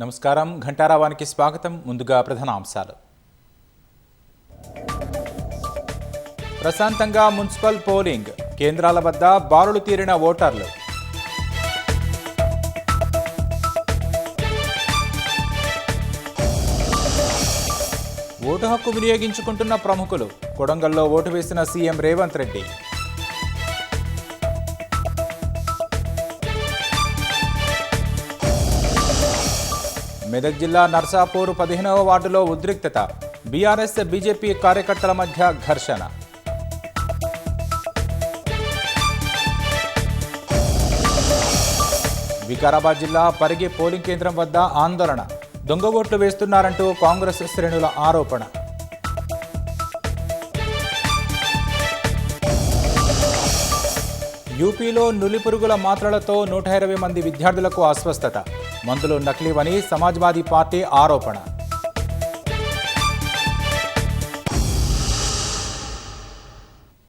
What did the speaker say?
నమస్కారం ఘంటారావానికి స్వాగతం. ముందుగా ప్రధానాంశాలు. ప్రశాంతంగా మున్సిపల్ పోలింగ్, కేంద్రాల వద్ద బారులు తీరిన ఓటర్లు. ఓటు హక్కు వినియోగించుకుంటున్న ప్రముఖులు, కొడంగల్లో ఓటు వేసిన సీఎం రేవంత్ రెడ్డి. మెదక్ జిల్లా నర్సాపూర్ 15వ వార్డులో ఉద్రిక్తత, బీఆర్ఎస్ బీజేపీ కార్యకర్తల మధ్య ఘర్షణ. వికారాబాద్ జిల్లా పరిగి పోలింగ్ కేంద్రం వద్ద ఆందోళన, దొంగ ఓట్లు వేస్తున్నారంటూ కాంగ్రెస్ శ్రేణుల ఆరోపణ. యూపీలో నులిపురుగుల మాత్రలతో 120 మంది విద్యార్థులకు అస్వస్థత, మందులు నకిలీవని సమాజ్వాదీ పార్టీ ఆరోపణ.